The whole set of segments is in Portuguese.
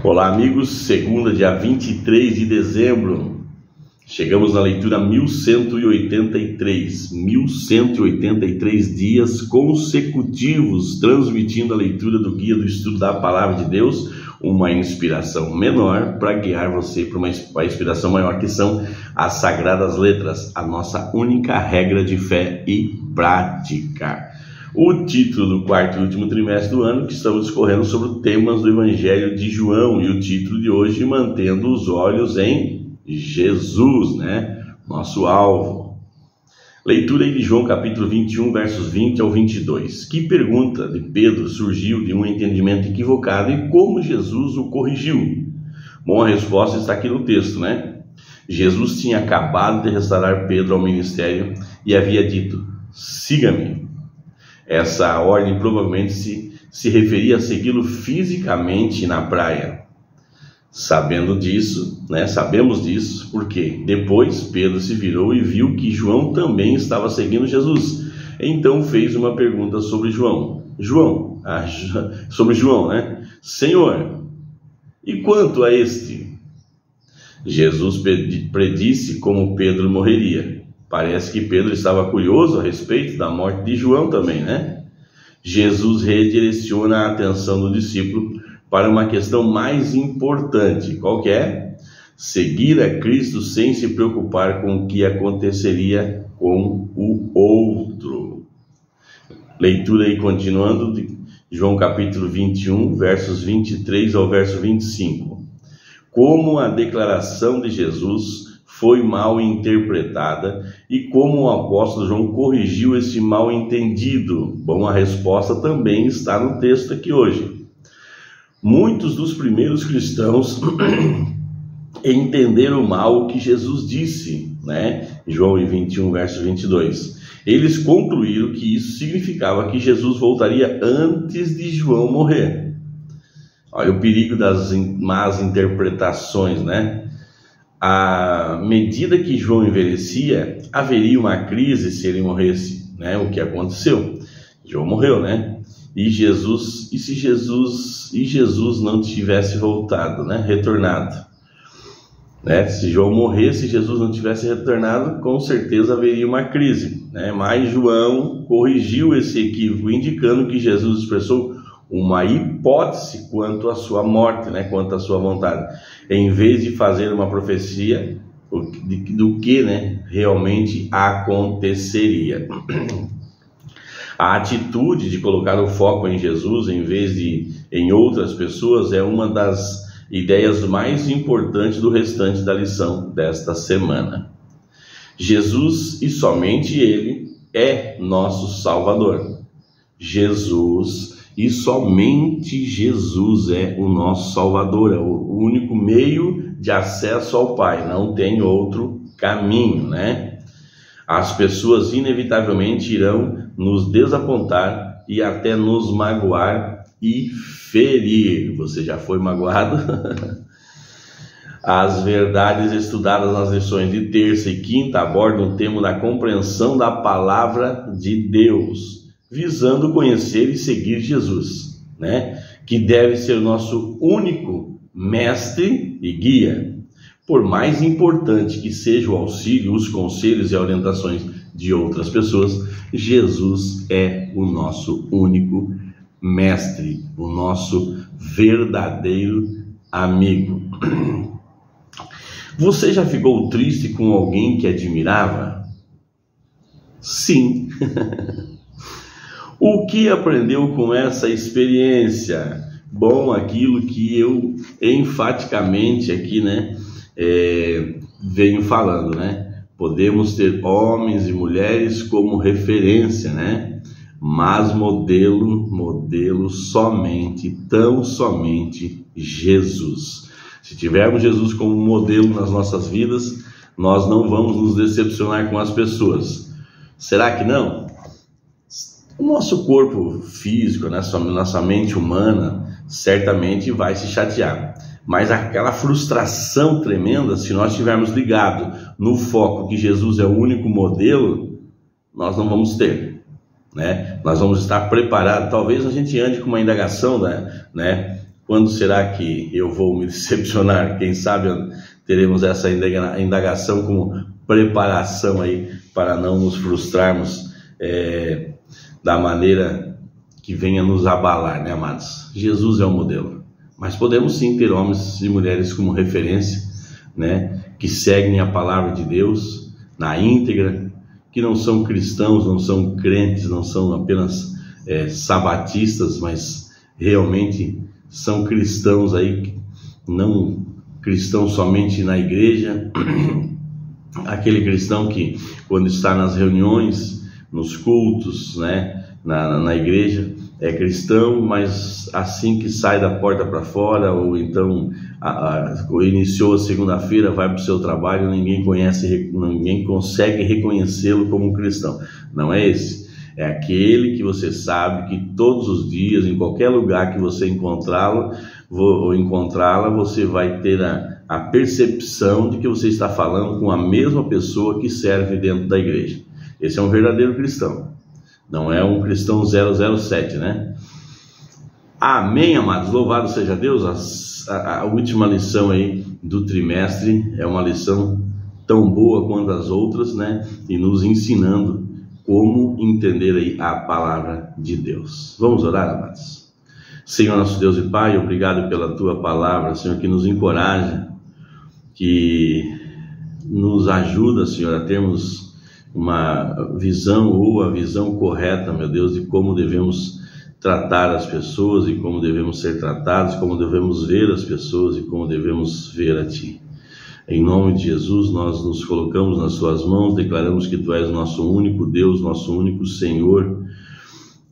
Olá amigos, segunda, dia 23 de dezembro, chegamos na leitura 1183 dias consecutivos, transmitindo a leitura do Guia do Estudo da Palavra de Deus, uma inspiração menor para guiar você para uma inspiração maior, que são as Sagradas Letras, a nossa única regra de fé e prática. O título do quarto e último trimestre do ano, que estamos discorrendo sobre temas do Evangelho de João, e o título de hoje, Mantendo os Olhos em Jesus, nosso alvo. Leitura aí de João capítulo 21, versos 20 ao 22. Que pergunta de Pedro surgiu de um entendimento equivocado e como Jesus o corrigiu? Bom, a resposta está aqui no texto, Jesus tinha acabado de restaurar Pedro ao ministério e havia dito: siga-me. Essa ordem provavelmente se referia a segui-lo fisicamente na praia. Sabemos disso, porque depois Pedro se virou e viu que João também estava seguindo Jesus. Então fez uma pergunta sobre João. Senhor, e quanto a este? Jesus predisse como Pedro morreria. Parece que Pedro estava curioso a respeito da morte de João também, Jesus redireciona a atenção do discípulo para uma questão mais importante. Qual que é? Seguir a Cristo sem se preocupar com o que aconteceria com o outro. Leitura aí continuando de João capítulo 21, versos 23 ao verso 25. Como a declaração de Jesus foi mal interpretada e como o apóstolo João corrigiu esse mal entendido? Bom, a resposta também está no texto aqui hoje. Muitos dos primeiros cristãos entenderam mal o que Jesus disse, João 21, verso 22. Eles concluíram que isso significava que Jesus voltaria antes de João morrer. Olha o perigo das más interpretações, À medida que João envelhecia, haveria uma crise se ele morresse, O que aconteceu? João morreu, E se Jesus não tivesse voltado, retornado, Se João morresse e Jesus não tivesse retornado, com certeza haveria uma crise, Mas João corrigiu esse equívoco, indicando que Jesus expressou uma hipótese quanto à sua morte, quanto à sua vontade, em vez de fazer uma profecia do que realmente aconteceria. A atitude de colocar o foco em Jesus em vez de em outras pessoas é uma das ideias mais importantes do restante da lição desta semana. Jesus, e somente Ele, é nosso Salvador. Jesus e somente Jesus é o nosso Salvador, é o único meio de acesso ao Pai, não tem outro caminho, As pessoas inevitavelmente irão nos desapontar e até nos magoar e ferir. Você já foi magoado? As verdades estudadas nas lições de terça e quinta abordam o tema da compreensão da palavra de Deus, visando conhecer e seguir Jesus, que deve ser o nosso único mestre e guia. Por mais importante que seja o auxílio, os conselhos e orientações de outras pessoas, Jesus é o nosso único mestre, o nosso verdadeiro amigo. Você já ficou triste com alguém que admirava? Sim. O que aprendeu com essa experiência? Bom, aquilo que eu enfaticamente aqui, venho falando, Podemos ter homens e mulheres como referência, Mas modelo somente, tão somente Jesus. Se tivermos Jesus como modelo nas nossas vidas, nós não vamos nos decepcionar com as pessoas. Será que não? O nosso corpo físico, nossa mente humana, certamente vai se chatear. Mas aquela frustração tremenda, se nós estivermos ligados no foco que Jesus é o único modelo, nós não vamos ter, Nós vamos estar preparados. Talvez a gente ande com uma indagação, Quando será que eu vou me decepcionar? Quem sabe teremos essa indagação como preparação aí para não nos frustrarmos da maneira que venha nos abalar, né, amados? Jesus é o modelo, mas podemos sim ter homens e mulheres como referência, né, que seguem a palavra de Deus na íntegra, que não são cristãos, não são crentes, não são apenas sabatistas, mas realmente são cristãos aí, não cristãos somente na igreja, aquele cristão que quando está nas reuniões, nos cultos, né, na igreja, é cristão, mas assim que sai da porta para fora, ou então iniciou a segunda-feira, vai para o seu trabalho, ninguém consegue reconhecê-lo como um cristão. Não é esse. É aquele que você sabe que todos os dias, em qualquer lugar que você encontrá-la, você vai ter a percepção de que você está falando com a mesma pessoa que serve dentro da igreja. Esse é um verdadeiro cristão. Não é um cristão 007, né? Amém, amados. Louvado seja Deus. A última lição aí do trimestre é uma lição tão boa quanto as outras, né? E nos ensinando como entender aí a palavra de Deus. Vamos orar, amados? Senhor, nosso Deus e Pai, obrigado pela Tua palavra, Senhor, que nos encoraja, que nos ajuda, Senhor, a termos uma visão ou a visão correta, meu Deus, de como devemos tratar as pessoas e como devemos ser tratados, como devemos ver as pessoas e como devemos ver a Ti. Em nome de Jesus, nós nos colocamos nas Suas mãos, declaramos que Tu és nosso único Deus, nosso único Senhor.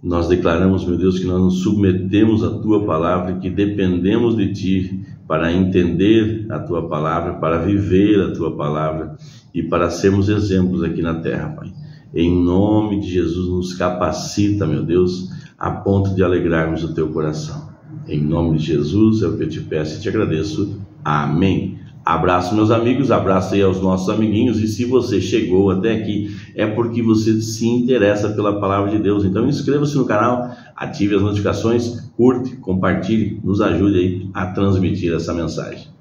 Nós declaramos, meu Deus, que nós nos submetemos à Tua palavra e que dependemos de Ti para entender a Tua palavra, para viver a Tua palavra e para sermos exemplos aqui na terra, Pai. Em nome de Jesus, nos capacita, meu Deus, a ponto de alegrarmos o Teu coração. Em nome de Jesus, é o que eu te peço e te agradeço. Amém. Abraço, meus amigos, abraço aí aos nossos amiguinhos, e se você chegou até aqui, é porque você se interessa pela palavra de Deus. Então inscreva-se no canal, ative as notificações, curte, compartilhe, nos ajude aí a transmitir essa mensagem.